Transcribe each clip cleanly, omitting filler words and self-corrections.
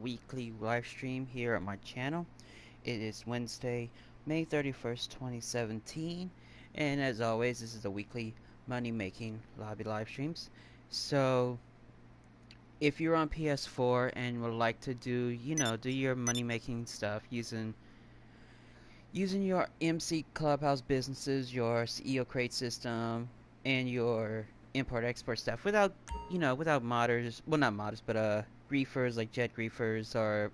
weekly live stream here at my channel. It is Wednesday, May 31st, 2017, and as always, this is a weekly money making lobby live streams. So, if you're on PS4 and would like to do your money making stuff using your MC Clubhouse businesses, your CEO Crate system, and your import export stuff without modders, well, not modders, but griefers like jet griefers or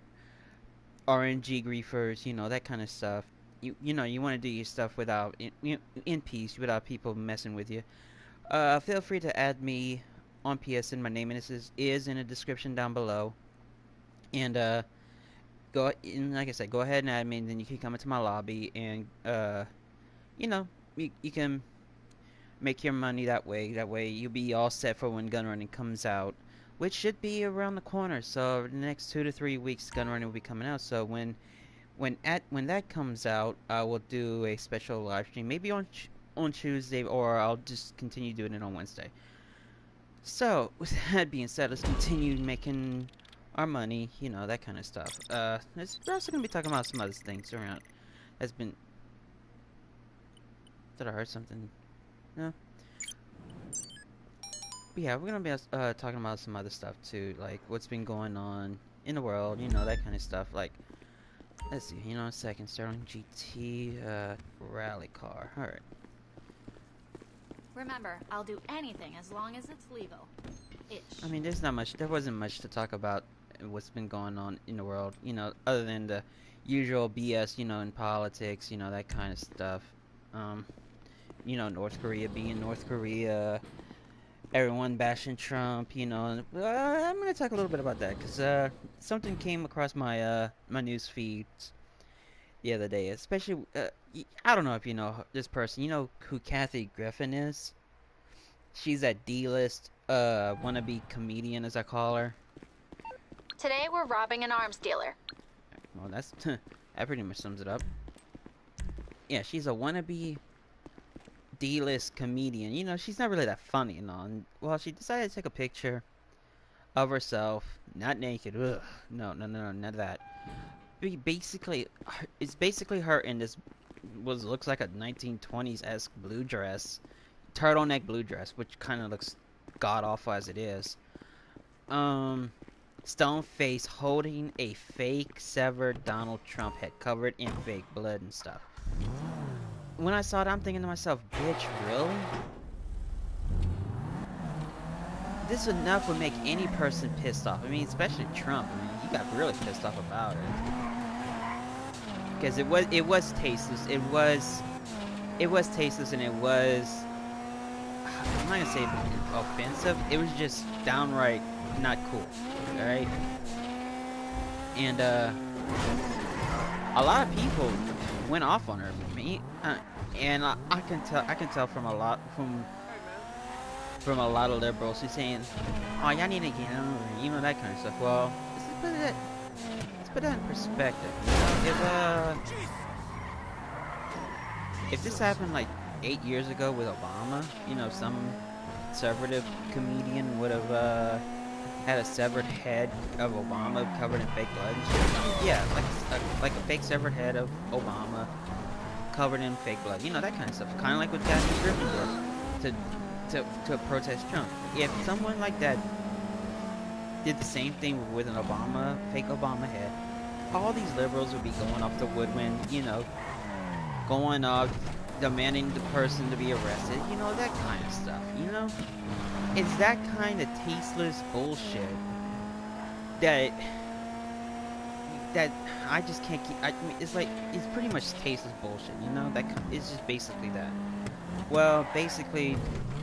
RNG griefers, that kind of stuff. You want to do your stuff in peace, without people messing with you. Feel free to add me on PSN. My name is in the description down below, and go and like I said, go ahead and add me, and then you can come into my lobby, and you know, you can make your money that way. That way, you'll be all set for when gun running comes out, which should be around the corner. So the next 2 to 3 weeks, gun running will be coming out. So when that comes out, I will do a special live stream, maybe on Tuesday, or I'll just continue doing it on Wednesday. So with that being said, let's continue making our money, that kind of stuff. We're also gonna be talking about some other things around. Has been. Did I heard something? No. But yeah, we're gonna be talking about some other stuff too, like what's been going on in the world, that kind of stuff. Like, let's see, a second. Sterling GT rally car. All right. Remember, I'll do anything as long as it's legal. Ish. I mean, there wasn't much to talk about what's been going on in the world, other than the usual BS, in politics, that kind of stuff. North Korea being North Korea, everyone bashing Trump, I'm gonna talk a little bit about that, because something came across my news feeds the other day, especially, I don't know if you know this person, who Kathy Griffin is? She's that D-list, wannabe comedian, as I call her. Today we're robbing an arms dealer. Well, that pretty much sums it up. Yeah, she's a wannabe D-list comedian. She's not really that funny and all. And, well, she decided to take a picture of herself, not naked. Ugh. No, none of that. It's basically her in this looks like a 1920s-esque blue dress, turtleneck blue dress, which kind of looks god awful as it is. Stone face holding a fake severed Donald Trump head covered in fake blood and stuff. When I saw it, I'm thinking to myself, bitch, really? This enough would make any person pissed off. I mean, especially Trump. I mean, he got really pissed off about it. Because it was tasteless. It was tasteless, and it was, I'm not gonna say offensive. It was just downright not cool. Alright? And a lot of people went off on her. And I can tell from a lot of liberals who's saying, "Oh, y'all need to get over," that kind of stuff. Well, let's put that in perspective. If this happened like 8 years ago with Obama, some conservative comedian would have had a severed head of Obama covered in fake blood. Yeah, like a fake severed head of Obama covered in fake blood. That kind of stuff. Kind of like what Kathy Griffin did to protest Trump. If someone like that did the same thing with an fake Obama head, all these liberals would be going off the woodwind, going off, demanding the person to be arrested, that kind of stuff, It's that kind of tasteless bullshit that I just can't keep. I mean, it's pretty much tasteless bullshit, it's just basically that. Well, basically,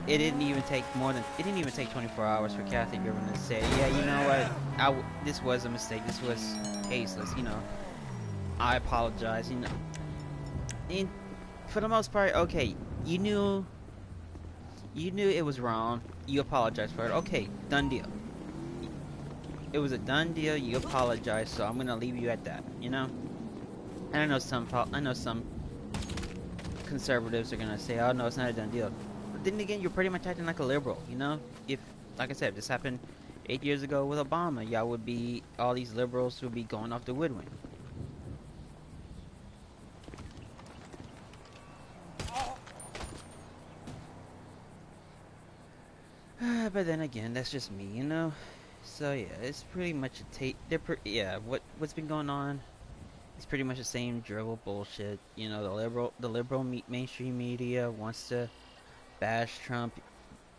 it didn't even take 24 hours for Kathy Griffin to say, yeah, you know what, this was a mistake, this was tasteless, I apologize, And for the most part, okay, you knew it was wrong, you apologized for it, okay, done deal. It was a done deal, you apologized, so I'm gonna leave you at that, And I know some conservatives are gonna say, oh no, it's not a done deal. But then again, you're pretty much acting like a liberal, If, like I said, if this happened 8 years ago with Obama, y'all would be, all these liberals would be going off the woodwind. But then again, that's just me, you know. So yeah, it's pretty much a yeah, what's been going on? It's pretty much the same dribble bullshit. You know, the mainstream media wants to bash Trump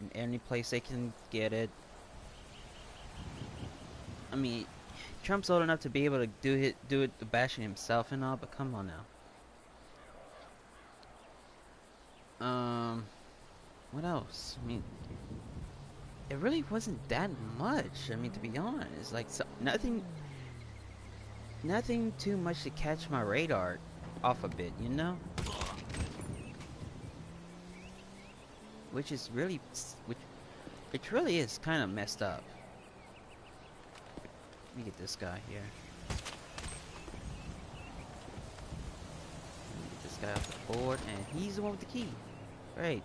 in any place they can get it. I mean, Trump's old enough to be able to do it the bashing himself and all, but come on now. What else? I mean, it really wasn't that much. I mean, to be honest, like nothing too much to catch my radar off a bit, you know. Which is really, which it really is kind of messed up. Let me get this guy here. Let me get this guy off the board, and he's the one with the key. Right.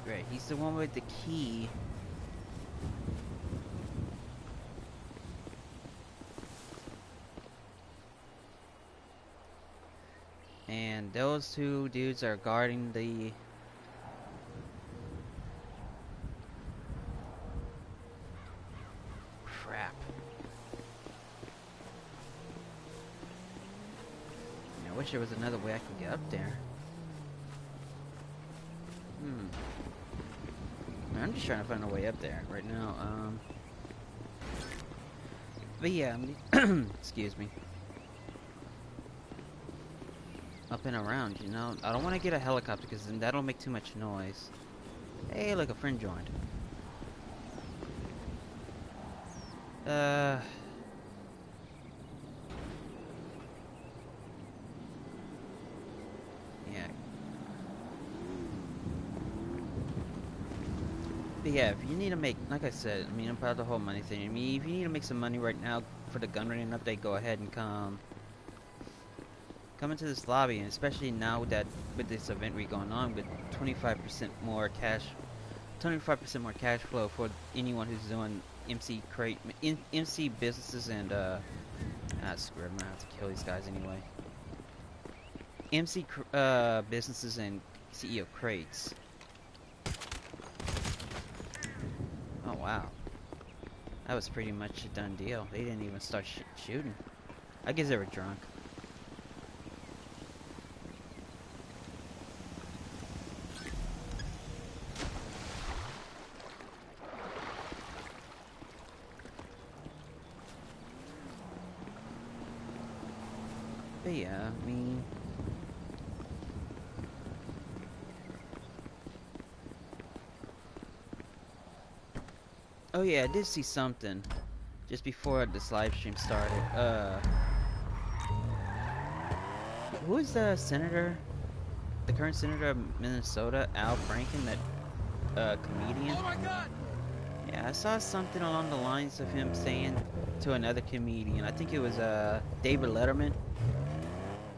Great, he's the one with the key. And those two dudes are guarding the... Crap. I wish there was another way I could get up there. I'm just trying to find a way up there right now. But yeah, excuse me. Up and around, you know. I don't want to get a helicopter because then that'll make too much noise. Hey, look, a friend joined. Yeah. But yeah, if you need to make, like I said, I mean, about the whole money thing. I mean, if you need to make some money right now for the gun running update, go ahead and come into this lobby, and especially now that with this event we're going on with 25% more cash, 25% more cash flow for anyone who's doing MC businesses and screw it, I'm gonna have to kill these guys anyway. MC businesses and CEO crates. Oh wow, that was pretty much a done deal. They didn't even start shooting. I guess they were drunk. But yeah, I mean, oh yeah, I did see something just before this live stream started. Who is the senator? The current senator of Minnesota, Al Franken, that comedian? Oh my God! Yeah, I saw something along the lines of him saying to another comedian. I think it was David Letterman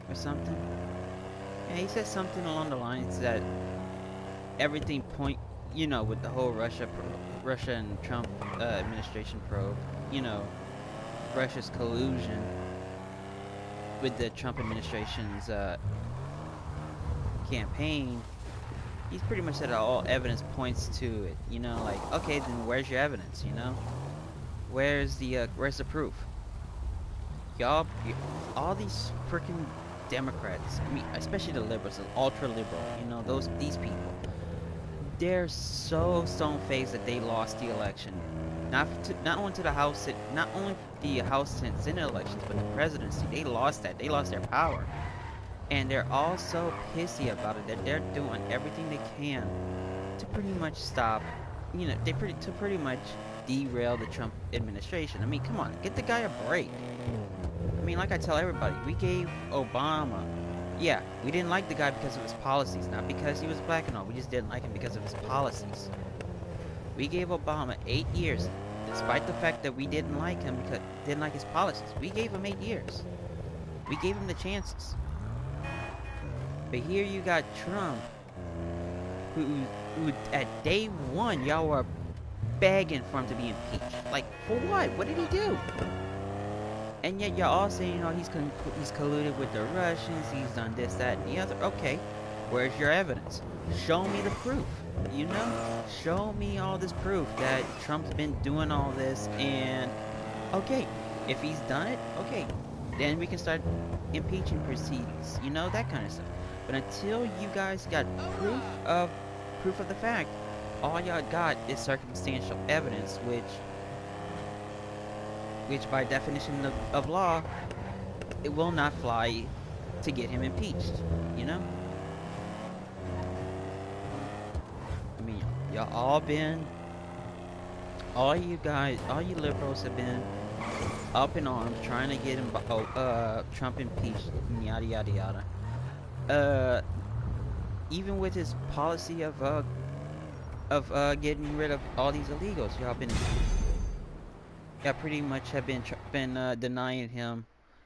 or something. Yeah, he said something along the lines that everything you know, with the whole Russia and Trump administration probe, you know, Russia's collusion with the Trump administration's campaign. He's pretty much said all evidence points to it, you know, like, okay, then where's your evidence, you know? Where's the proof? Y'all, all these freaking Democrats, I mean, especially the liberals, the ultra-liberal, you know, these people, they're so stone-faced that they lost the election. Not only to the House, not only the House and Senate elections, but the presidency. They lost that. They lost their power. And they're all so pissy about it that they're doing everything they can to pretty much stop, you know, to pretty much derail the Trump administration. I mean, come on, get the guy a break. I mean, like I tell everybody, we gave Obama, yeah, we didn't like the guy because of his policies, not because he was black and all. We just didn't like him because of his policies. We gave Obama 8 years, despite the fact that we didn't like him because didn't like his policies. We gave him 8 years. We gave him the chances. But here you got Trump who at day one y'all were begging for him to be impeached. Like, for what? What did he do? And yet y'all all say, he's colluded with the Russians, he's done this, that, and the other. Okay, where's your evidence? Show me the proof. Show me all this proof that Trump's been doing all this. And okay, if he's done it, okay, then we can start impeaching proceedings. That kind of stuff. But until you guys got proof of the fact, all y'all got is circumstantial evidence, which by definition of law, it will not fly to get him impeached. You know? I mean, all you liberals have been up in arms trying to get him, Trump impeached, yada yada yada. Even with his policy of getting rid of all these illegals, y'all pretty much have been denying him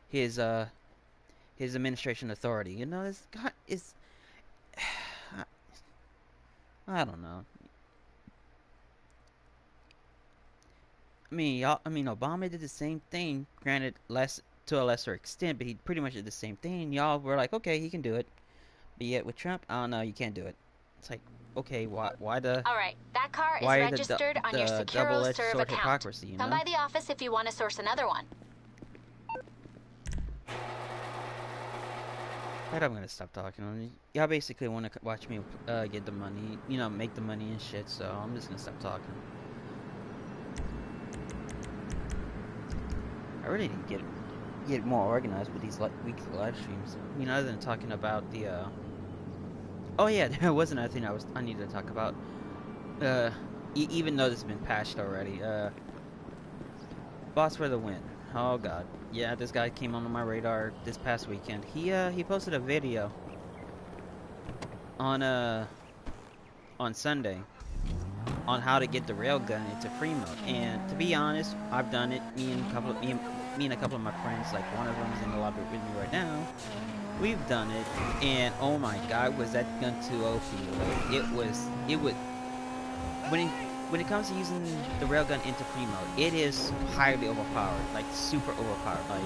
his administration authority. This guy is, I don't know. Obama did the same thing, granted to a lesser extent, but he pretty much did the same thing. Y'all were like, okay, he can do it. But yet with Trump, I don't know, you can't do it. It's like, okay, why All right, that car is registered on your double-edged SecuroServe sword account. hypocrisy, Come by the office if you want to source another one. But I'm gonna stop talking. Y'all basically want to watch me get the money, make the money and shit. So I'm just gonna stop talking. I really need to get more organized with these weekly live streams. Other than talking about the. Oh yeah, there was another thing I needed to talk about. Even though this has been patched already. Boss for the win. Oh god. Yeah, this guy came on my radar this past weekend. He posted a video on Sunday on how to get the railgun into free mode. And to be honest, I've done it. Me and a couple of my friends, like one of them's in the lobby with me right now. We've done it, and oh my god, was that gun too OP? Like, it was when it comes to using the railgun into free mode, it is highly overpowered, like super overpowered. Like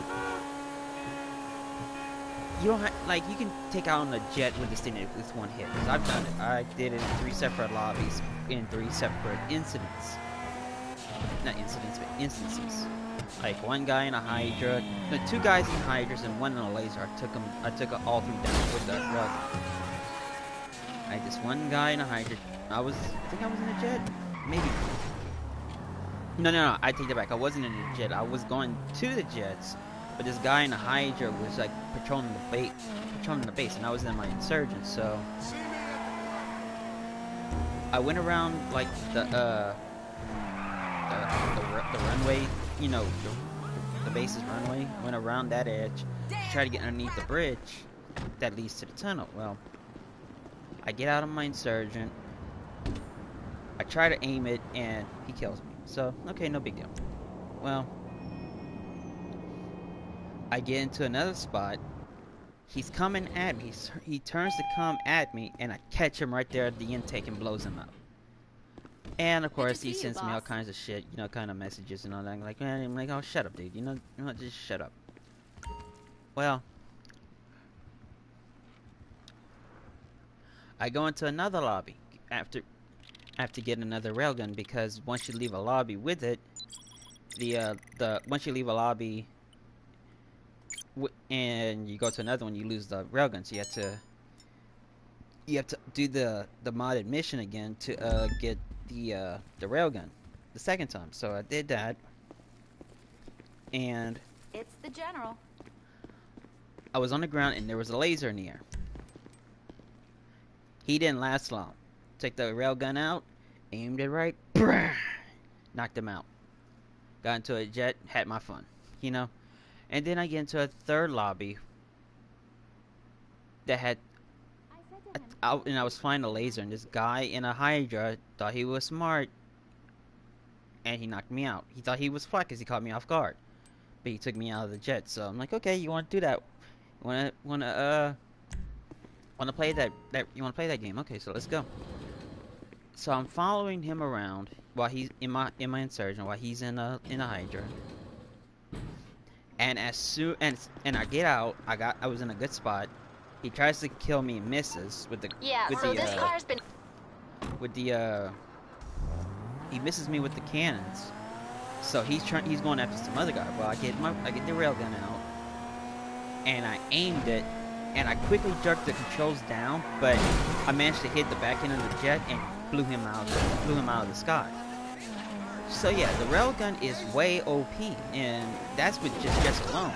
you don't you can take out on a jet with this thing with one hit. Cause I've done it. I did it in 3 separate lobbies in 3 separate incidents. Not incidents, but instances. Like one guy in a Hydra, no, 2 guys in Hydras and 1 in a laser. I took all 3 down with that railgun. I had this one guy in a Hydra. I think I was in a jet. Maybe. No, I take that back. I wasn't in a jet. I was going to the jets, but this guy in a Hydra was like patrolling the base, and I was in my insurgent. So I went around like the runway, the base's runway. Went around that edge to try to get underneath the bridge that leads to the tunnel. Well, I get out of my insurgent. I try to aim it, and he kills me. So, okay, no big deal. Well, I get into another spot. He's coming at me. He turns to come at me, and I catch him right there at the intake and blows him up. And of course, he sends me all kinds of shit, kind of messages and all that. I'm like, oh, shut up, dude. Just shut up. Well, I go into another lobby after getting another railgun, because once you leave a lobby with it, once you leave a lobby and you go to another one, you lose the railgun. So you have to do the modded mission again to get the railgun the second time. So I did that, and It's the general. I was on the ground and there was a laser in the air. He didn't last long. Took the railgun out, aimed it right, knocked him out. Got into a jet, had my fun, And then I get into a third lobby that had, and I was flying a laser, and this guy in a Hydra thought he was smart, and he knocked me out. He thought he was flat because he caught me off guard, but he took me out of the jet. So I'm like, okay, you want to do that? Want to play that? You want to play that game? Okay, so let's go. So I'm following him around while he's in my insurgent, while he's in a Hydra. And as soon and I get out, I was in a good spot. He tries to kill me and misses with the Yeah, with so the this car's been... with the he misses me with the cannons. So he's going after some other guy. Well, I get the railgun out, and I aimed it, and I quickly jerked the controls down, but I managed to hit the back end of the jet and blew him out of the sky. So yeah, the railgun is way OP, and that's with just jets alone.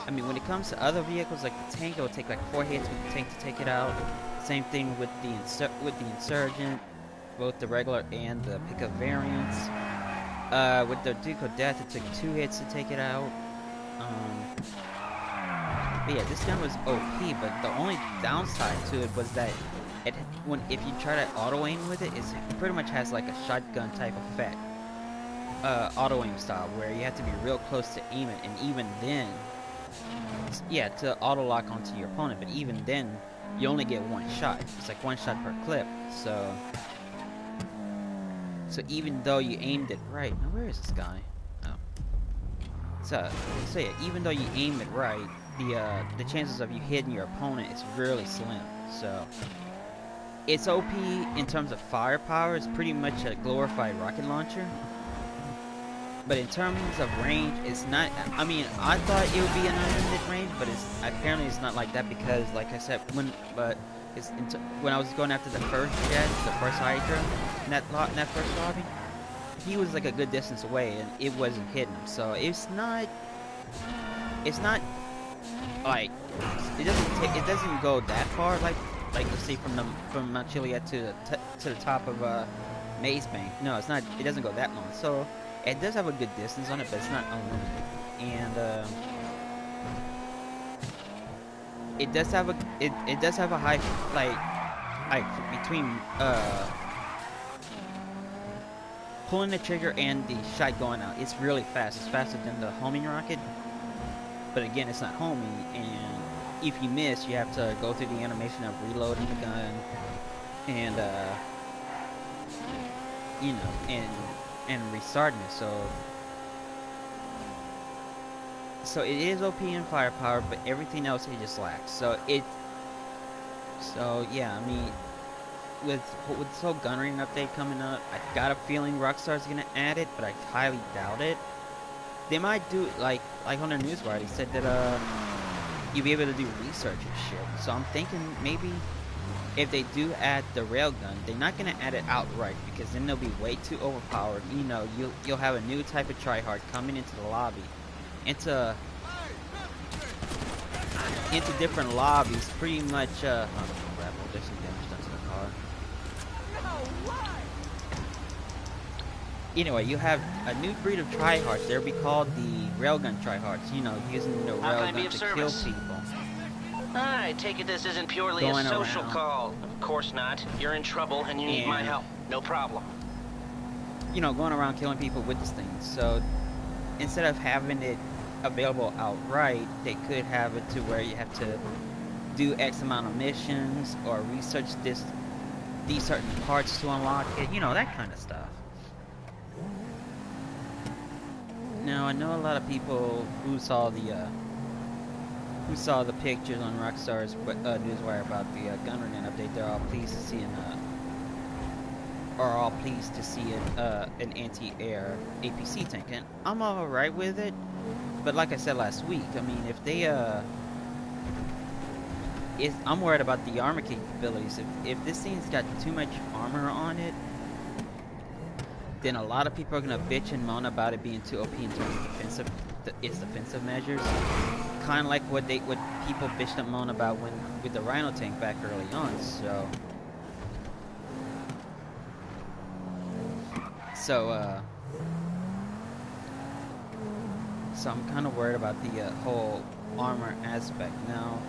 I mean, when it comes to other vehicles like the tank, it will take like 4 hits with the tank to take it out. Same thing with the insurgent, both the regular and the pickup variants. With the Duke of Death, it took 2 hits to take it out. But yeah, this gun was OP, but the only downside to it was that if you try to auto aim with it, it pretty much has like a shotgun type effect. Auto aim style, where you have to be real close to aim it, and even then, yeah, to auto lock onto your opponent, but even then, you only get 1 shot. It's like 1 shot per clip, so even though you aimed it right, now where is this guy? Oh. So yeah, even though you aim it right, the chances of you hitting your opponent is really slim. So it's OP in terms of firepower. It's pretty much a glorified rocket launcher. But in terms of range, it's not. I mean, I thought it would be an unlimited range, but apparently it's not like that because, like I said, when I was going after the first jet, the first Hydra, in that first lobby, he was like a good distance away, and it wasn't hitting him. So it's not like it doesn't go that far, like you see from Mount Chiliad to the top of Maze Bank. No, it's not. It doesn't go that long. So it does have a good distance on it, but it's not unlimited. And it does have a high like between pulling the trigger and the shot going out. It's really fast. It's faster than the homing rocket. But again, it's not homing, and if you miss, you have to go through the animation of reloading the gun and you know, and restarting it. So it is OP in firepower, but everything else it just lacks. So yeah, I mean, with this whole gun range update coming up, I got a feeling Rockstar's gonna add it, but I highly doubt it. They might do like on their newswire. They said that you'll be able to do research and shit. So I'm thinking maybe if they do add the railgun, they're not gonna add it outright because then they'll be way too overpowered. You know, you'll have a new type of tryhard coming into the lobby, into different lobbies, pretty much. Oh crap! There's some damage done to the car. Anyway, you have a new breed of tryhards. They'll be called the railgun tryhards. You know, using the railgun to kill people. I take it this isn't purely a social call. Of course not. You're in trouble and you need my help. No problem. You know, going around killing people with this thing. So instead of having it available outright, they could have it to where you have to do X amount of missions or research these certain parts to unlock it. You know, that kind of stuff. Now, I know a lot of people who saw the pictures on Rockstar's newswire about the gun range update. They're all pleased to see an anti-air APC tank, and I'm all right with it. But like I said last week, I mean, if they I'm worried about the armor capabilities. If this thing's got too much armor on it, then a lot of people are gonna bitch and moan about it being too OP in terms of its defensive measures. Kind of like what people bitched and moan about with the Rhino tank back early on. So I'm kind of worried about the whole armor aspect. Now,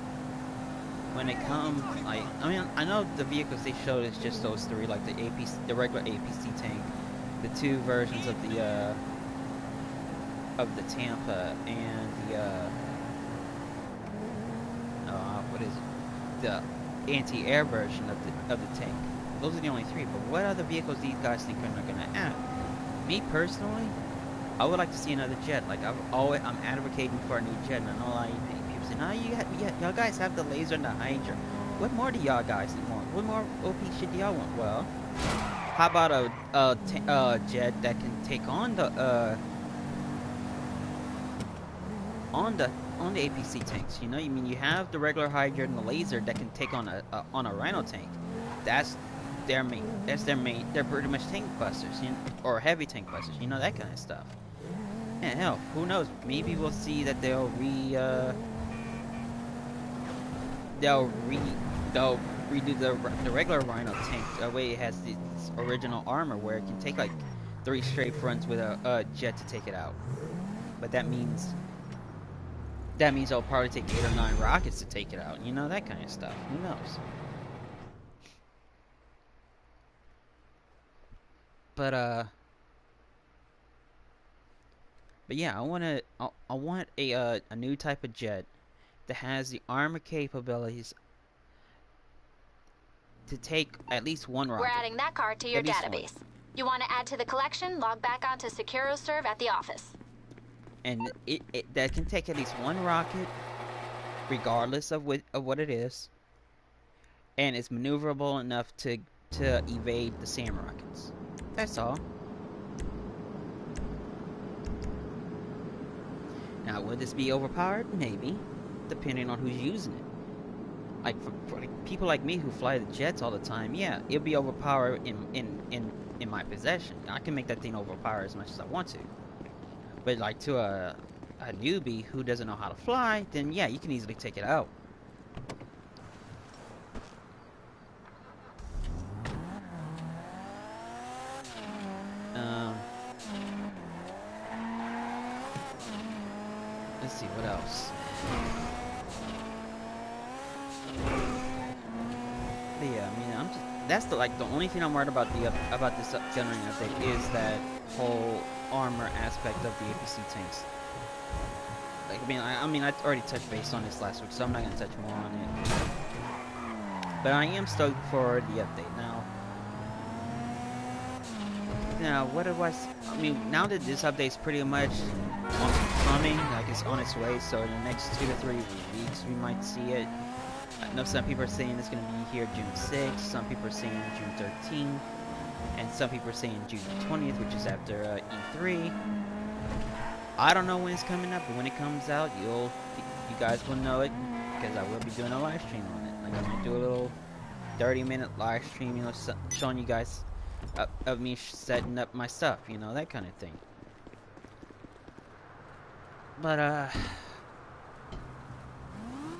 when it comes, like, I mean, I know the vehicles they showed is just those 3, like the regular APC tank, the 2 versions of the Tampa, and the what is it? The anti-air version of the tank. those are the only three. But what other vehicles these guys think are not gonna add? Me personally, I would like to see another jet. Like I'm advocating for a new jet, and I know a lot of people say, "No, y'all guys have the laser and the Hydra. What more do y'all guys want? What more OP shit do y'all want?" Well, how about a jet that can take on the on the APC tanks? You know, you mean you have the regular Hydra and the laser that can take on a Rhino tank. That's their main. That's their main. They're pretty much tank busters, you know, or heavy tank busters. You know, that kind of stuff. And hell, who knows? Maybe we'll see that they'll re they'll redo the regular Rhino tank. That way it has its original armor where it can take like 3 straight runs with a jet to take it out. But that means it'll probably take 8 or 9 rockets to take it out. You know, that kind of stuff. Who knows? But yeah, I want a new type of jet that has the armor capabilities to take at least one rocket. We're adding that car to your database. You want to add to the collection? Log back onto SecuroServe at the office. And it that can take at least one rocket, regardless of what it is, and it's maneuverable enough to evade the SAM rockets. That's all. Now, would this be overpowered? Maybe, depending on who's using it. Like for like people like me who fly the jets all the time, yeah, it'll be overpowered in my possession. I can make that thing overpower as much as I want to. But like to a newbie who doesn't know how to fly, then yeah, you can easily take it out. Let's see what else. But yeah, I mean, that's the only thing I'm worried about about this gun range update is that whole armor aspect of the APC tanks. Like, I mean, I already touched base on this last week, so I'm not gonna touch more on it. But I am stoked for the update now. Now, what do I mean, now that this update's pretty much coming, like it's on its way, so in the next 2 to 3 weeks we might see it. I know some people are saying it's going to be here June 6th, some people are saying June 13th, and some people are saying June 20th, which is after E3. I don't know when it's coming up, but when it comes out, you guys will know it, because I will be doing a live stream on it. Like, I'm going to do a little 30-minute live stream, you know, showing you guys of me setting up my stuff, you know, that kind of thing. But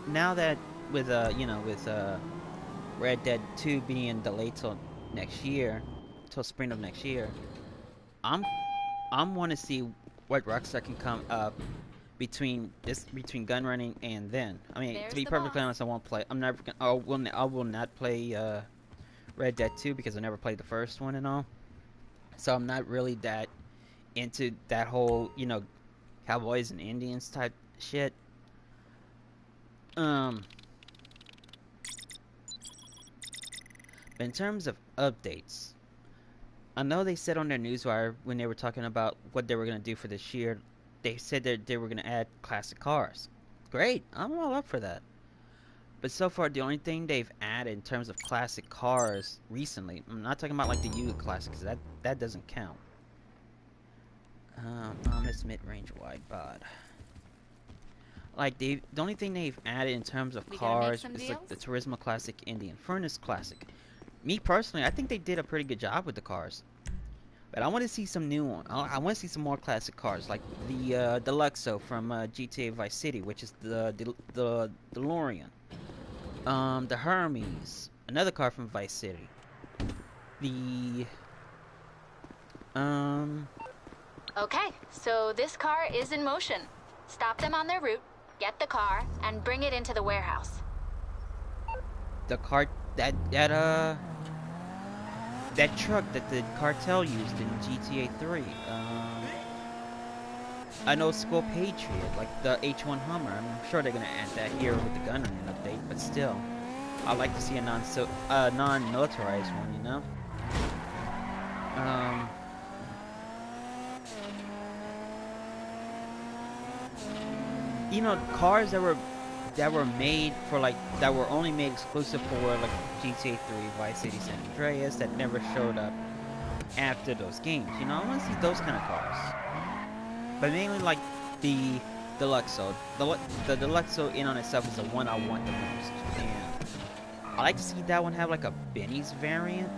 now that with Red Dead 2 being delayed till next year, till spring of next year, I'm want to see what Rockstar can come up between gun running and then. I mean, to be perfectly honest, I won't play. I will not play Red Dead 2 because I never played the first one and all. So I'm not really that into that whole, you know, cowboys and Indians type shit. But in terms of updates, I know they said on their newswire when they were talking about what they were going to do for this year, they said that they were going to add classic cars. Great, I'm all up for that. But so far, the only thing they've added in terms of classic cars recently, I'm not talking about like the U classics, that doesn't count. This mid-range wide bod. Like the only thing they've added in terms of cars is like the Turismo Classic Indian Furnace Classic. Me personally, I think they did a pretty good job with the cars. But I want to see some new ones. I want to see some more classic cars, like the Deluxo from GTA Vice City, which is the DeLorean. The Hermes, another car from Vice City. The Okay, so this car is in motion. Stop them on their route, get the car, and bring it into the warehouse. The car that truck that the cartel used in GTA 3. I know School Patriot, like the H1 Hummer. I'm sure they're gonna add that here with the gun running update, but still. I'd like to see a non-militarized one, you know. Um, you know, cars that were made for like that were only made exclusive for like GTA 3, Vice City, San Andreas that never showed up after those games. You know, I want to see those kind of cars, but mainly like the Deluxo. The Deluxo in on itself is the one I want the most, and I like to see that one have like a Benny's variant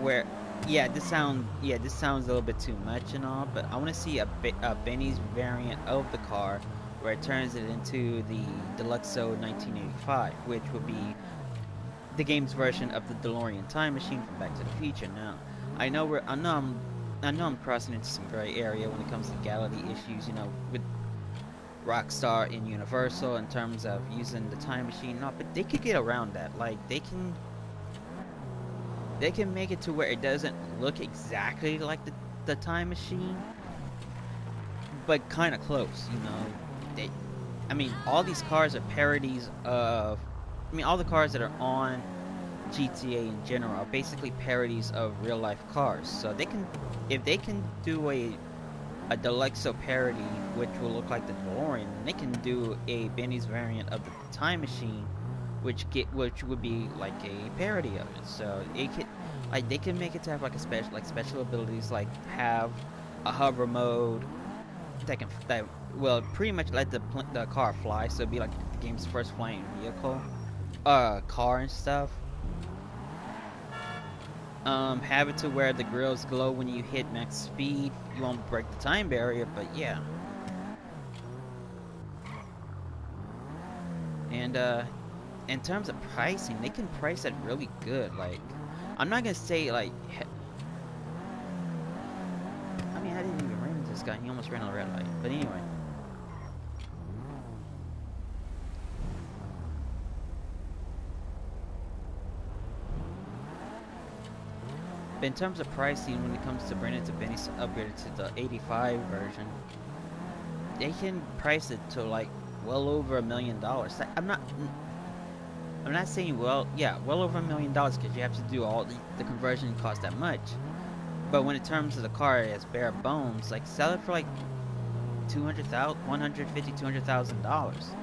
where. This sounds a little bit too much and all, but I want to see a Benny's variant of the car where it turns it into the Deluxo 1985, which would be the game's version of the DeLorean time machine from Back to the Future. Now, I know I'm crossing into some gray area when it comes to legality issues, you know, with Rockstar and Universal in terms of using the time machine. No, but they could get around that. Like they can make it to where it doesn't look exactly like the time machine, but kind of close, you know. I mean, all these cars are parodies of. I mean, all the cars that are on GTA in general are basically parodies of real life cars. So they can, if they can do a Deluxo parody, which will look like the DeLorean, they can do a Benny's variant of the Time Machine, which would be like a parody of it. So it could, like, they can make it to have like a special abilities, like have a hover mode that will pretty much let the car fly. So it'd be like the game's first flying vehicle, car and stuff. Have it to where the grills glow when you hit max speed. You won't break the time barrier, but yeah. And in terms of pricing, they can price it really good. Like, I'm not gonna say like. I mean, I didn't even ram into this guy. He almost ran on a red light. But anyway. But in terms of pricing, when it comes to bringing it to Benny's upgraded to the 85 version, they can price it to like well over $1,000,000. I'm not saying well over $1,000,000 because you have to do all the conversion cost that much. But when it comes to the car as bare bones, like sell it for like $200,000.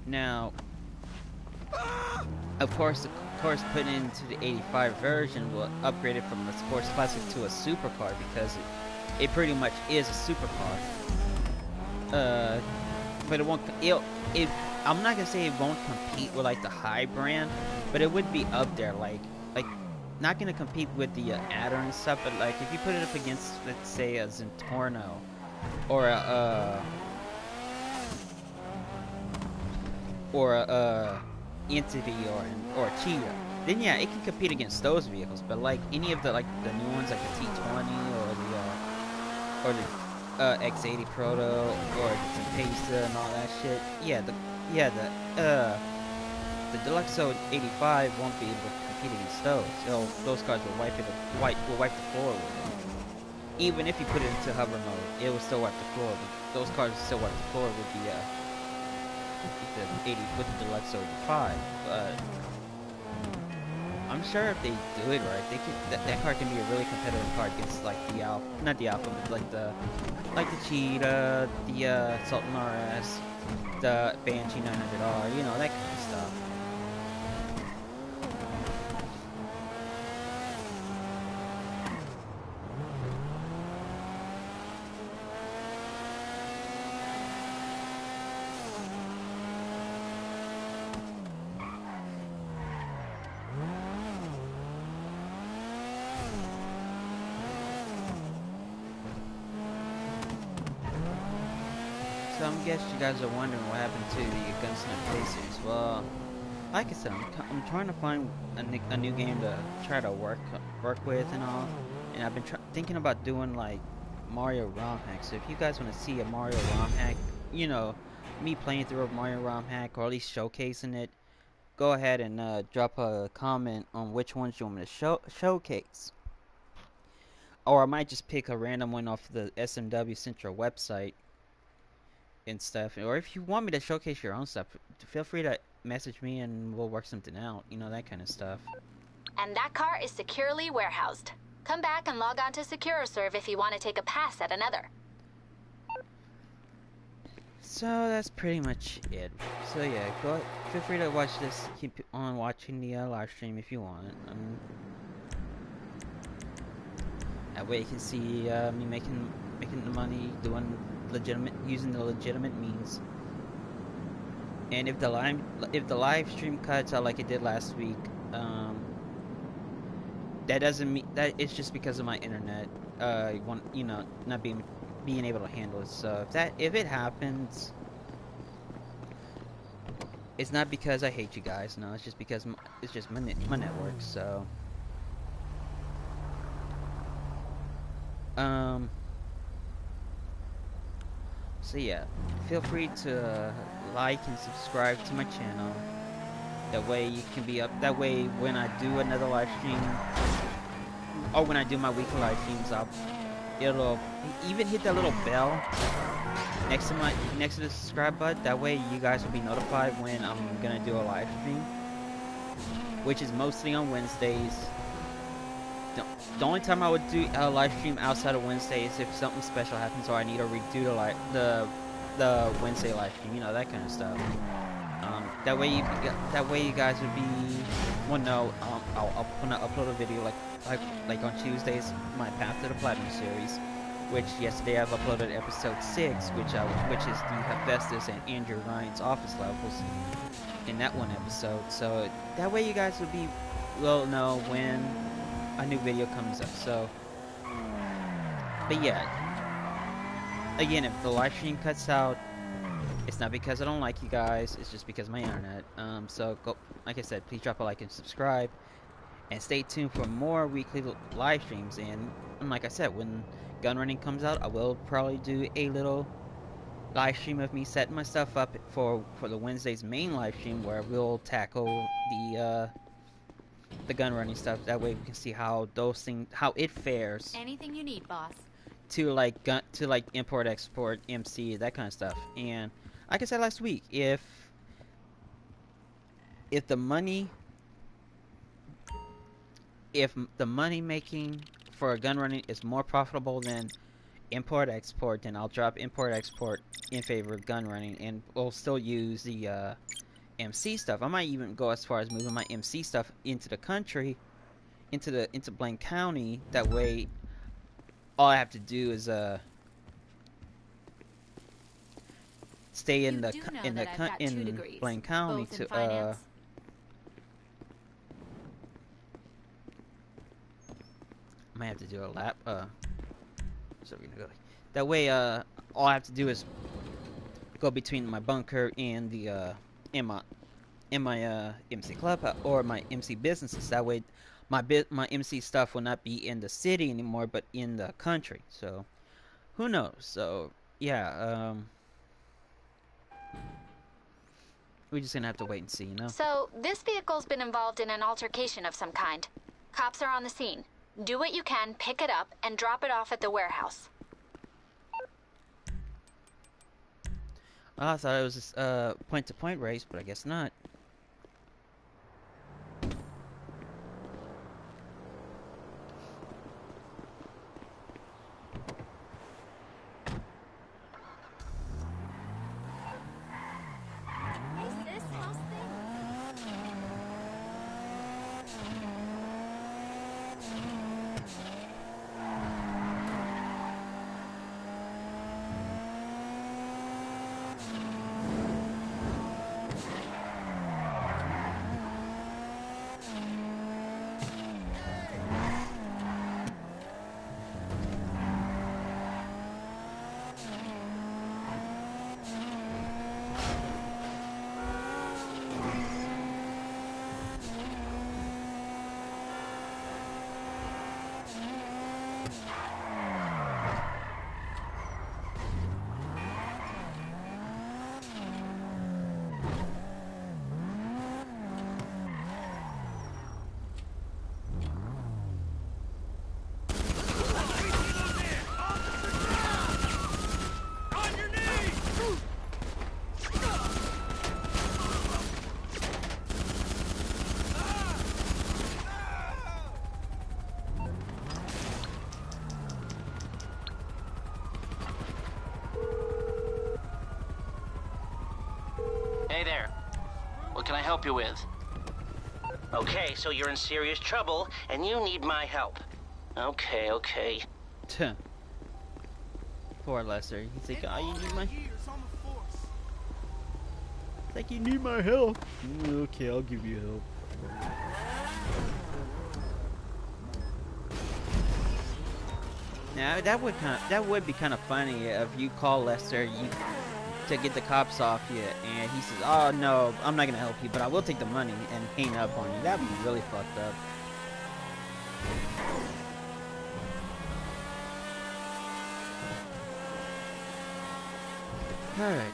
Now, of course, putting into the 85 version will upgrade it from a sports classic to a supercar because it pretty much is a supercar. But it won't. I'm not gonna say it won't compete with like the high brand, but it would be up there. Like not gonna compete with the adder and stuff. But like if you put it up against, let's say, a Zentorno or a Entity or a Cheetah, then yeah, it can compete against those vehicles. But like any of the new ones like the T20 or the X80 Proto or the Tempesta and all that shit. The Deluxo 85 won't be able to compete against those. Those cars will wipe the floor with it. Even if you put it into hover mode, it will still wipe the floor. But those cars will still wipe the floor with the 80 with the Deluxo 85. But I'm sure if they do it right, they can. That car can be a really competitive car against like the Alpha, not the Alpha, but like the Cheetah, the Sultan RS, the Banshee 900R, you know, that kind of stuff. So I'm guessing you guys are wondering what happened to the Gunslinger Pacers. Well, like I said, I'm trying to find a new game to try to work with and all, and I've been thinking about doing like Mario ROM hack. So if you guys want to see a Mario ROM hack, you know, me playing through a Mario ROM hack or at least showcasing it, go ahead and drop a comment on which ones you want me to showcase. or I might just pick a random one off the SMW Central website and stuff. Or if you want me to showcase your own stuff, feel free to message me and we'll work something out. You know, that kind of stuff. And that car is securely warehoused. Come back and log on to SecuroServe if you want to take a pass at another. So that's pretty much it. So yeah, feel free to watch this. Keep on watching the live stream if you want. That way you can see me making the money, using the legitimate means. And if the live stream cuts out like it did last week, that doesn't mean that it's just because of my internet. Not being able to handle it. So if it happens, it's not because I hate you guys. No, it's just because it's just my network. So so yeah, feel free to like and subscribe to my channel. That way you can be up. That way when I do another live stream, or when I do my weekly live streams, it'll even hit that little bell next to the subscribe button. That way you guys will be notified when I'm gonna do a live stream, which is mostly on Wednesdays. The only time I would do a live stream outside of Wednesday is if something special happens or I need to redo the Wednesday live stream. You know, that kind of stuff. That way you guys would be, well, no, when I upload a video like on Tuesdays, my Path to the Platinum series, which yesterday I've uploaded episode 6, which is the Hephaestus and Andrew Ryan's office levels in that one episode. So that way you guys will know when a new video comes up. So, but yeah, again, if the live stream cuts out, it's not because I don't like you guys, it's just because of my internet. So go, like I said, please drop a like and subscribe, and stay tuned for more weekly live streams. And like I said, when gun running comes out, I will probably do a little live stream of me setting my stuff up for the Wednesday's main live stream, where we'll tackle the gun running stuff. That way we can see how it fares. Anything you need, boss. To import, export, MC, that kind of stuff. And like I said last week, if the money making for a gun running is more profitable than import export, then I'll drop import export in favor of gun running, and we'll still use the MC stuff. I might even go as far as moving my MC stuff into the country, into Blaine County. That way, all I have to do is stay in Blaine County to I might have to do a lap. So we're gonna go. That way, all I have to do is go between my bunker and the my MC club or my MC businesses. That way, my MC stuff will not be in the city anymore, but in the country. So, who knows? So, yeah. We're just gonna have to wait and see, you know? So, this vehicle's been involved in an altercation of some kind. Cops are on the scene. Do what you can, pick it up, and drop it off at the warehouse. Oh, I thought it was just point-to-point race, but I guess not. there. What can I help you with? Okay, so you're in serious trouble, and you need my help. Okay, okay. Poor Lester. He's like, oh, you need my... It's like, you need my help. Okay, I'll give you help. Now that would be kind of funny if you call Lester to get the cops off you, and he says, "Oh no, I'm not gonna help you, but I will take the money," and hang up on you. That'd be really fucked up. All right.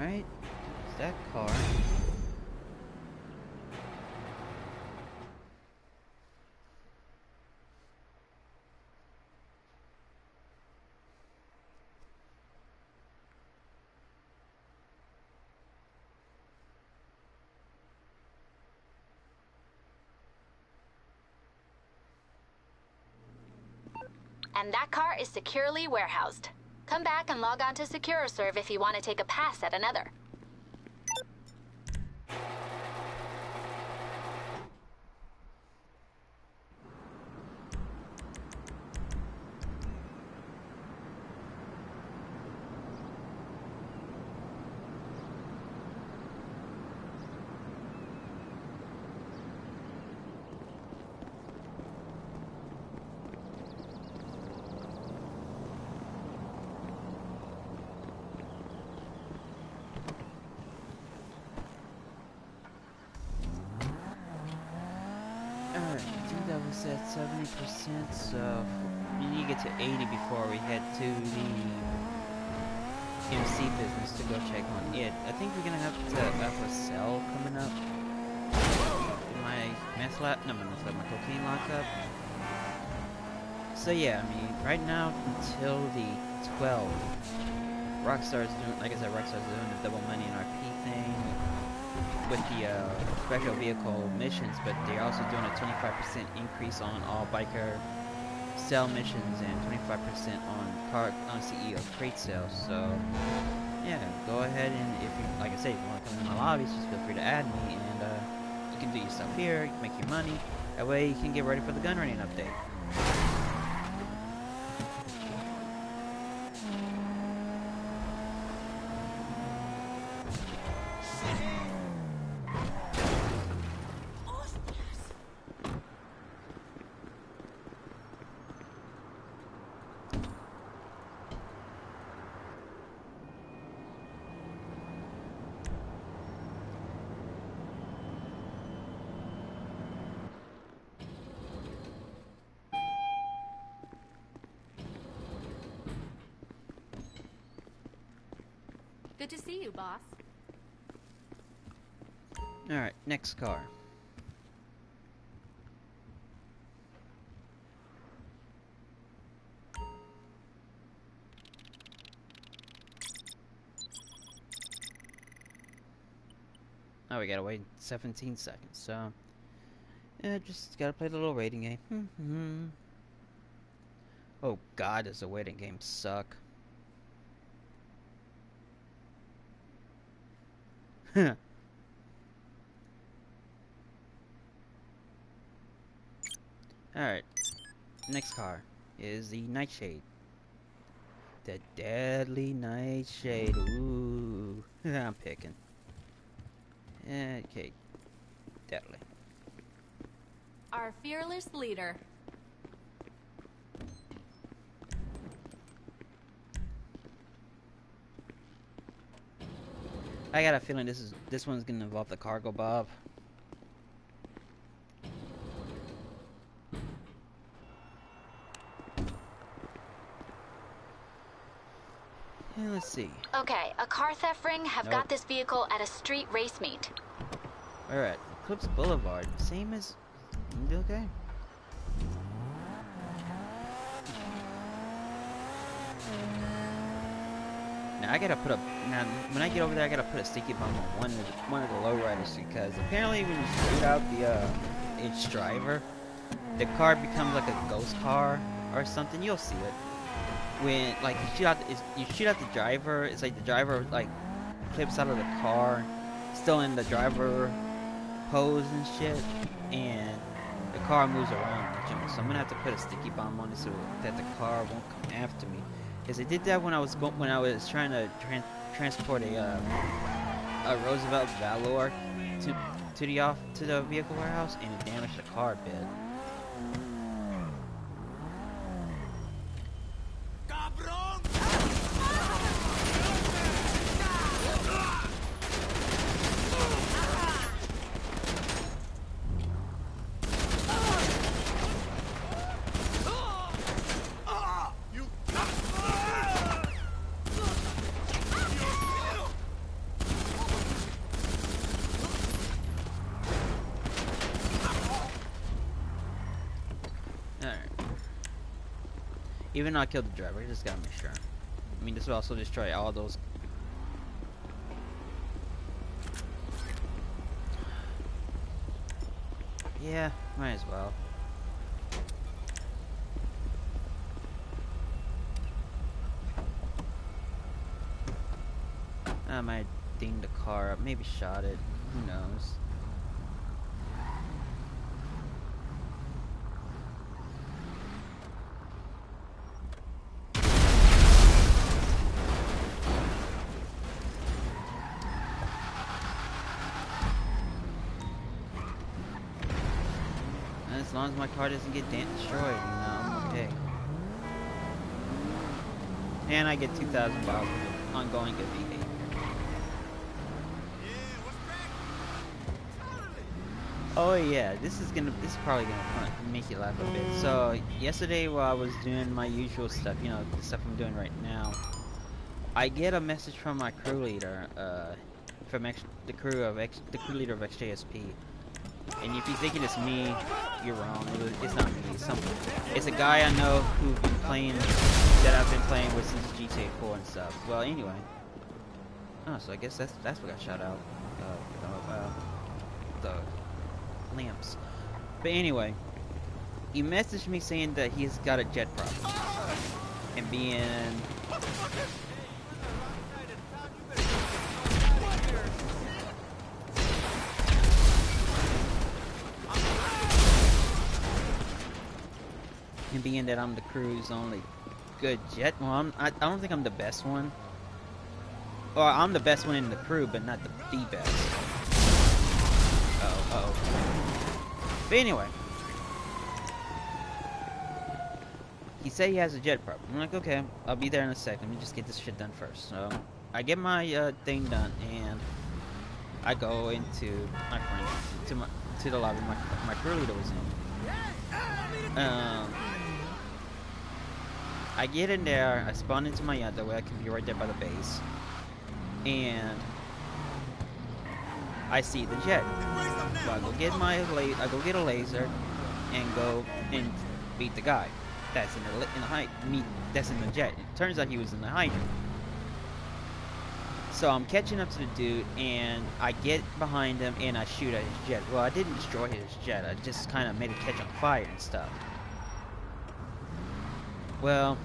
Alright, there's that car. And that car is securely warehoused. Come back and log on to SecuroServe if you want to take a pass at another. Alright, I think that was at 70%, so we need to get to 80 before we head to the MC business to go check on it. I think we're gonna have a cell coming up. My cocaine lockup. So yeah, I mean, right now until the 12th, Rockstar's doing, like I said, Rockstar's doing the double money NRP thing with the special vehicle missions, but they're also doing a 25% increase on all biker cell missions and 25% on CEO crate sales. So yeah, go ahead and if you, like I said, if you want to come in my lobbies, just feel free to add me, and you can do your stuff here, you can make your money. That way you can get ready for the gun running update. Good to see you, boss. Alright, next car. Oh, we gotta wait 17 seconds, so yeah, just gotta play the little waiting game. Oh god, does the waiting game suck. Alright, next car is the Nightshade. That deadly nightshade. Ooh. I'm picking. Okay. Deadly. Our fearless leader. I got a feeling this one's gonna involve the cargo bob. And let's see. Okay, a car theft ring have Nope. got this vehicle at a street race meet. Alright, Eclipse Boulevard. Same as... Okay. Now I gotta put up... Now, when I get over there, I gotta put a sticky bomb on one of the lowriders, because apparently when you shoot out its driver, the car becomes like a ghost car or something. You'll see it. When, like, you shoot out the driver, it's like the driver, like, flips out of the car, still in the driver pose and shit, and the car moves around. So I'm gonna have to put a sticky bomb on it so that the car won't come after me. Because I did that when I was trying to transport a Roosevelt Valor to the vehicle warehouse, and it damaged the car a bit. Even though I killed the driver, I just gotta make sure. I mean, this will also destroy all those. Yeah, might as well. I might ding the car up, maybe shot it. Who knows? As long as my car doesn't get destroyed, I'm okay. And I get 2,000 miles of ongoing good behavior. Oh yeah, this is probably gonna make you laugh a bit. So yesterday while I was doing my usual stuff, the stuff I'm doing right now, I get a message from my crew leader, from the crew leader of XJSP. And if you're thinking it's me, you're wrong. It's not me. It's a guy I know who's been playing, that I've been playing with since GTA 4 and stuff. Well, anyway. Oh, so I guess that's what got shot out. The lamps. But anyway, he messaged me saying that he's got a jet problem. And being... And being that I'm the crew's only good jet, well, I don't think I'm the best one. Or I'm the best one in the crew, but not the best. But anyway, he said he has a jet problem. I'm like, okay, I'll be there in a sec. Let me just get this shit done first. So I get my thing done, and I go into my friend to the lobby my crew leader was in. I get in there, I spawn into my yacht, that way I can be right there by the base. And I see the jet. So I go get a laser and go and beat the guy. That's in the jet. It turns out he was in the hydrant. So I'm catching up to the dude, and I get behind him and I shoot at his jet. Well, I didn't destroy his jet, I just kind of made it catch on fire and stuff. Well,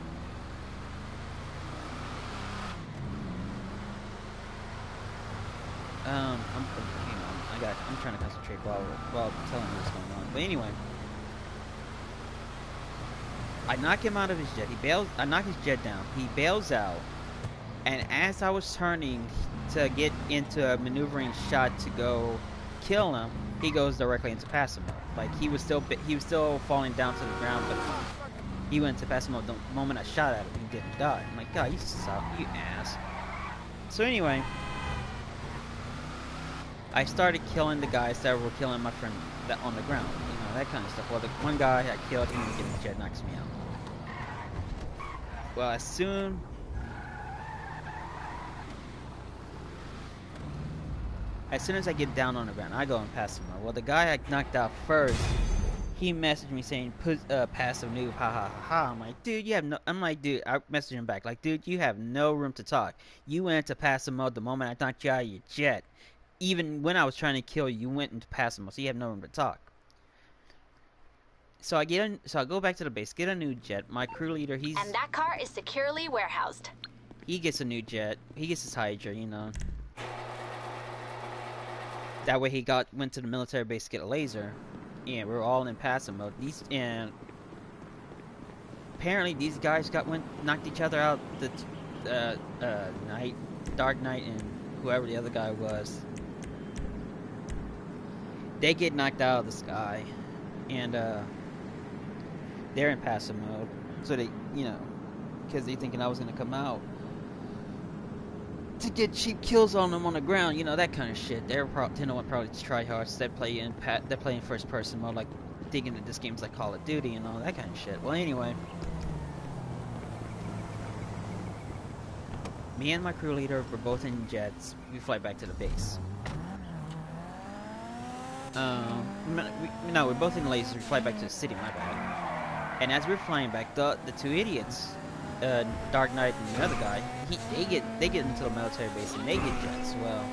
I'm trying to concentrate while telling you what's going on. But anyway, I knock him out of his jet. He bails. I knock his jet down. He bails out. And as I was turning to get into a maneuvering shot to go kill him, he goes directly into passive mode. Like he was still falling down to the ground, but he went into passive mode the moment I shot at him. He didn't die. I'm like, God, you suck, you ass. So anyway, I started killing the guys that were killing my friend that on the ground. You know, that kind of stuff. Well, the one guy I killed, he didn't get the jet, knocks me out. Well, as soon as I get down on the ground, I go in passive mode. Well, the guy I knocked out first, he messaged me saying, passive noob, ha ha ha ha. I'm like, dude, you have no, I'm like, dude, I messaged him back, like, dude, you have no room to talk. You went into passive mode the moment I knocked you out of your jet. Even when I was trying to kill you, you went into passive mode, so you have no room to talk. So I go back to the base, get a new jet. My crew leader, And that car is securely warehoused. he gets a new jet. He gets his Hydra, you know. That way he went to the military base to get a laser. And we were all in passive mode. Apparently these guys knocked each other out. Dark Knight and whoever the other guy was. They get knocked out of the sky, and they're in passive mode. So they, you know, because they thinking I was gonna come out to get cheap kills on them on the ground, you know, that kind of shit. They're probably try hard. They're playing first person mode, like thinking that this game's like Call of Duty and all that kind of shit. Well, anyway, me and my crew leader were both in jets. We fly back to the base. No, we're both in lasers. We fly back to the city. My bad. And as we're flying back, the two idiots, Dark Knight and the other guy, they get into the military base and they get jets. Well,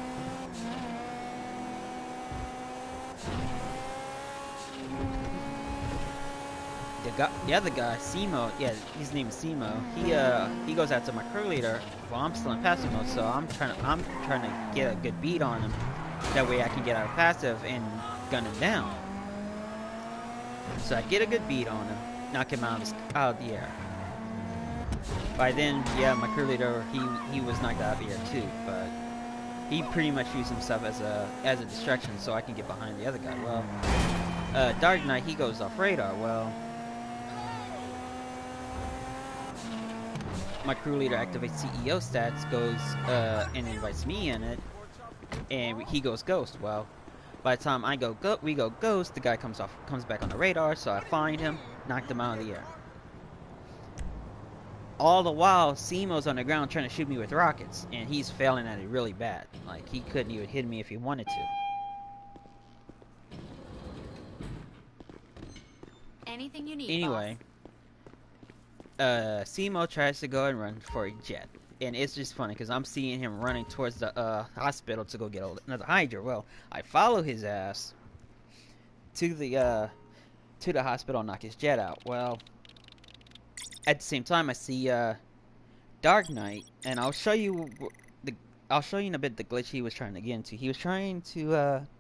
the other guy, Simo, yeah, his name is Simo. He goes after my crew leader. Well, I'm still in passive mode, so I'm trying to get a good beat on him. That way I can get out of passive and gun him down. So I get a good beat on him, knock him out of the air. By then, yeah, my crew leader, he was knocked out of the air too, but he pretty much used himself as a distraction so I can get behind the other guy. Well, Dark Knight, he goes off radar. Well, my crew leader activates CEO stats, goes and invites me in it, and he goes ghost. Well, by the time we go ghost, the guy comes back on the radar, so I find him, knocked him out of the air. All the while, Simo's on the ground trying to shoot me with rockets, and he's failing at it really bad. Like, he couldn't even hit me if he wanted to. Anything you need, Anyway, Simo tries to go and run for a jet. And it's just funny, because I'm seeing him running towards the hospital to go get another Hydra. Well, I follow his ass to the hospital and knock his jet out. Well, at the same time, I see Dark Knight, and I'll show you in a bit the glitch he was trying to get into. He was trying to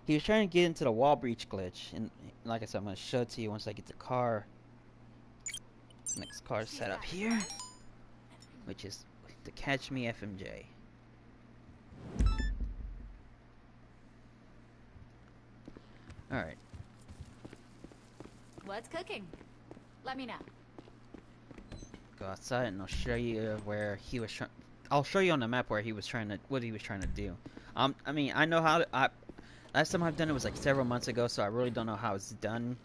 get into the wall breach glitch, and like I said, I'm gonna show it to you once I get the car. Next car set up here, which is the Catch Me FMJ. All right. What's cooking? Let me know. Go outside and I'll show you where he was trying. I'll show you on the map where he was trying to do. I mean, I know how to. Last time I've done it was like several months ago, so I really don't know how it's done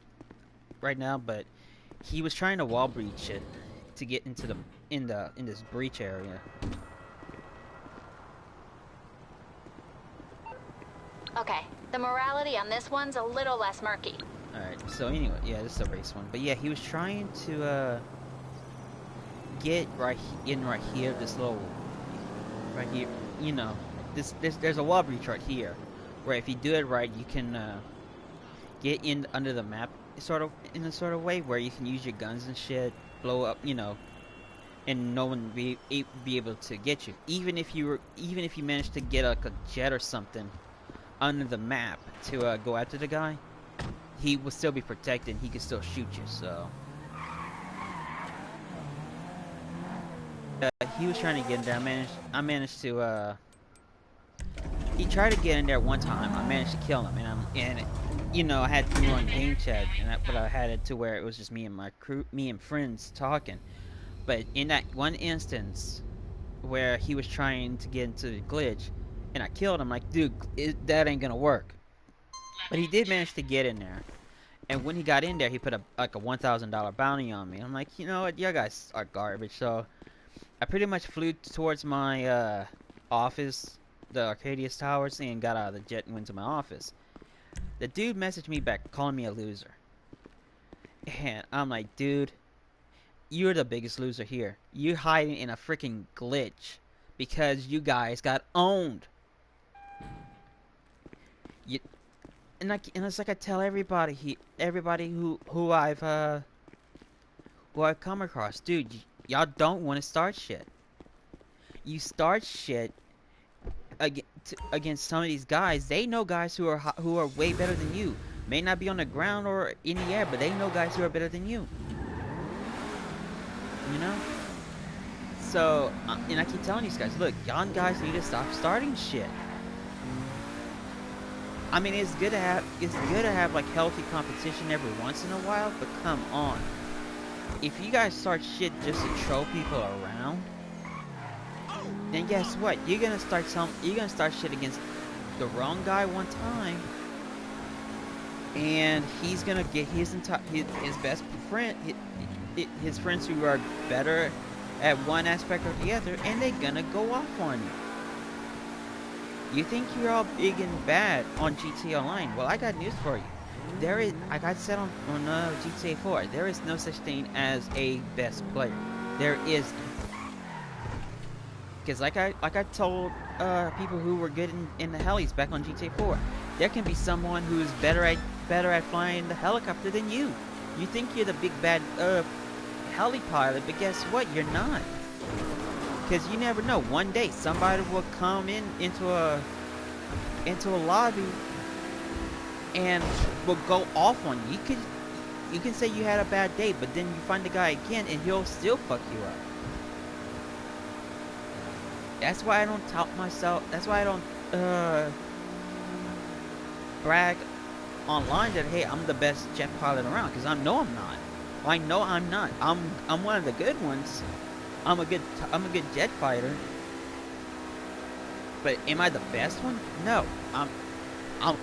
right now. But he was trying to wall breach it to get into in this breach area. Okay, the morality on this one's a little less murky. Alright, so anyway, yeah, this is a race one. But yeah, he was trying to get right here, this little, right here, you know, there's a wall breach right here, where if you do it right, you can get in under the map, in a sort of way, where you can use your guns and shit, blow up, you know, and no one be able to get you. Even if you manage to get like a jet or something under the map to go after the guy, he will still be protected. He can still shoot you. So he was trying to get in there. I managed to he tried to get in there one time. I managed to kill him, and you know, I had to do on game chat, but I had it to where it was just me and my crew, me and friends talking. But in that one instance where he was trying to get into the glitch, and I killed him, like, dude, that ain't gonna work. But he did manage to get in there. And when he got in there, he put like a $1,000 bounty on me. I'm like, you know what, you guys are garbage. So I pretty much flew towards my office, the Arcadius Towers, and got out of the jet and went to my office. The dude messaged me back, calling me a loser. And I'm like, dude, you're the biggest loser here. You're hiding in a freaking glitch because you guys got owned. You, and it's like I tell everybody who I've come across, dude, y'all don't want to start shit. You start shit against some of these guys. They know guys who are way better than you. May not be on the ground or in the air, but they know guys who are better than you. You know? So, and I keep telling these guys, look, y'all guys need to stop starting shit. I mean, it's good to have like healthy competition every once in a while, but come on. If you guys start shit just to troll people around, then guess what? You're gonna start shit against the wrong guy one time, and he's gonna get his best friend, his friends who are better at one aspect or the other, and they're gonna go off on you. You think you're all big and bad on GTA Online? Well, I got news for you. There is, like I said on GTA 4, there is no such thing as a best player. There is, because like I told people who were good in the helis back on GTA 4, there can be someone who is better at flying the helicopter than you. You think you're the big bad heli pilot, but guess what? You're not. Because you never know. One day somebody will come into a lobby and will go off on you. You can say you had a bad day, but then you find the guy again and he'll still fuck you up. That's why I don't tout myself. That's why I don't brag online that, hey, I'm the best jet pilot around, because I know I'm not. Well, I know I'm not. I'm one of the good ones. I'm a good jet fighter. But am I the best one? No.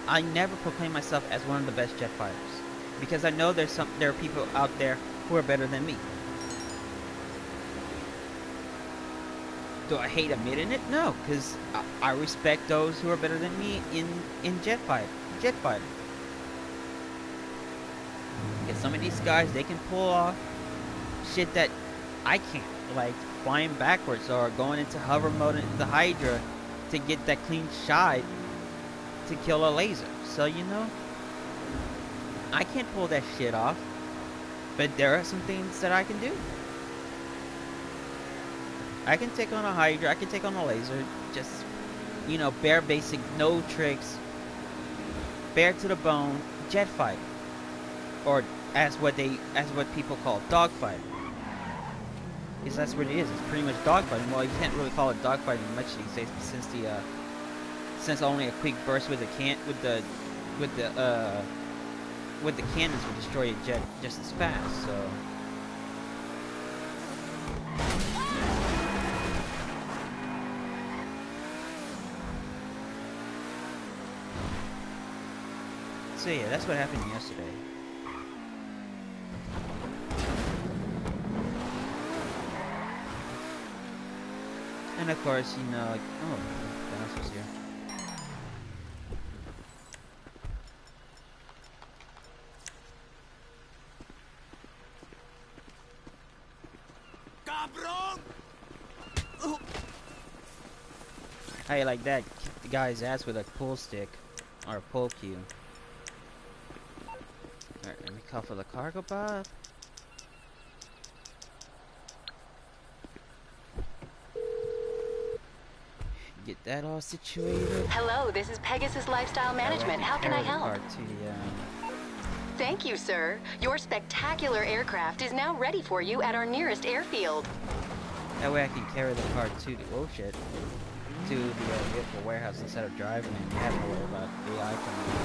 I never proclaim myself as one of the best jet fighters, because I know there are people out there who are better than me. Do I hate admitting it? No, because I respect those who are better than me in jet fighting. Because some of these guys, they can pull off shit that I can't, like flying backwards or going into hover mode into the Hydra to get that clean shot to kill a laser. So, you know, I can't pull that shit off, but there are some things that I can do. I can take on a Hydra, I can take on a laser, just, you know, bare basic, no tricks, bare to the bone, jet fight. Or as what people call dogfighting. Because that's what it is, it's pretty much dogfighting. Well, you can't really call it dogfighting much these days, since only a quick burst with the cannons will destroy a jet just as fast, so. So yeah, that's what happened yesterday. And of course, you know, like, oh, Thanos was here. Cabron! How you like that? Kick the guy's ass with a pull stick. Or a pull cue. Alright, let me call for the cargo bot. Get that all situated. Hello, this is Pegasus Lifestyle Management. How can I help? The Thank you, sir. Your spectacular aircraft is now ready for you at our nearest airfield. That way I can carry the car to the to the vehicle warehouse instead of driving and having to worry about AI coming in.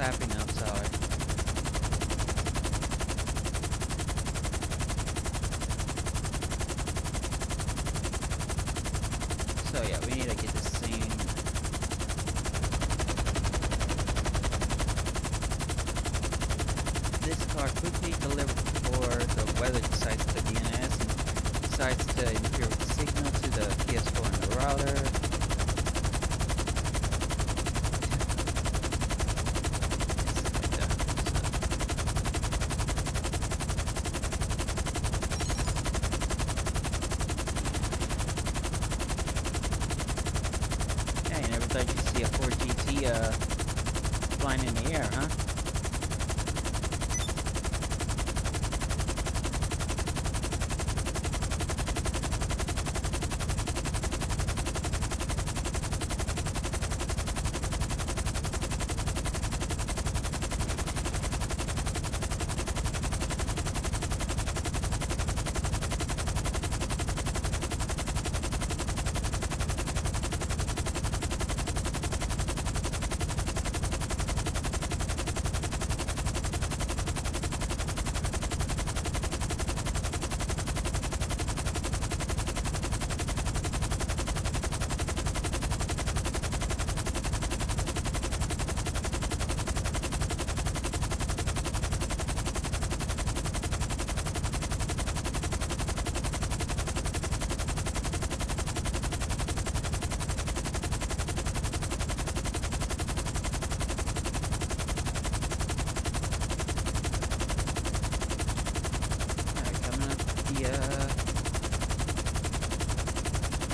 Clapping outside. So yeah, we need to get this thing. This car quickly delivered before the weather decides to DNS and decides to interfere with the signal to the PS4 and the router. Thought you'd see a Ford GT flying in the air, huh?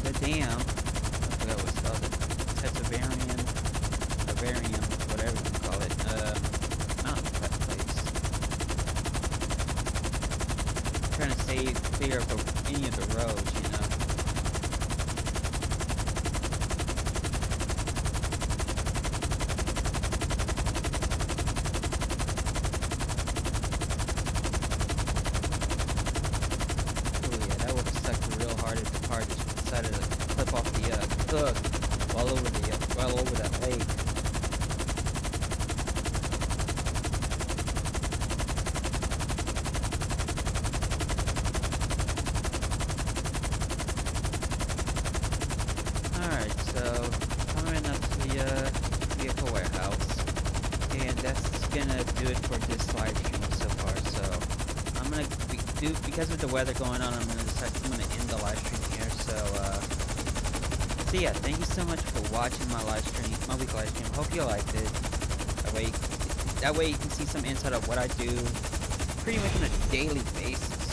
The dam, I forgot what's called, Bavarian, whatever you call it, mountain cut place. Trying to clear up any of the roads, you know. Decided to clip off the hook while over that lake. Alright, so coming up to the vehicle warehouse, and that's gonna do it for this live stream so far. So I'm gonna because of the weather going on, I'm gonna end the live stream here. So yeah, thank you so much for watching my live stream, my week live stream. Hope you liked it. That way you can see some insight of what I do pretty much on a daily basis.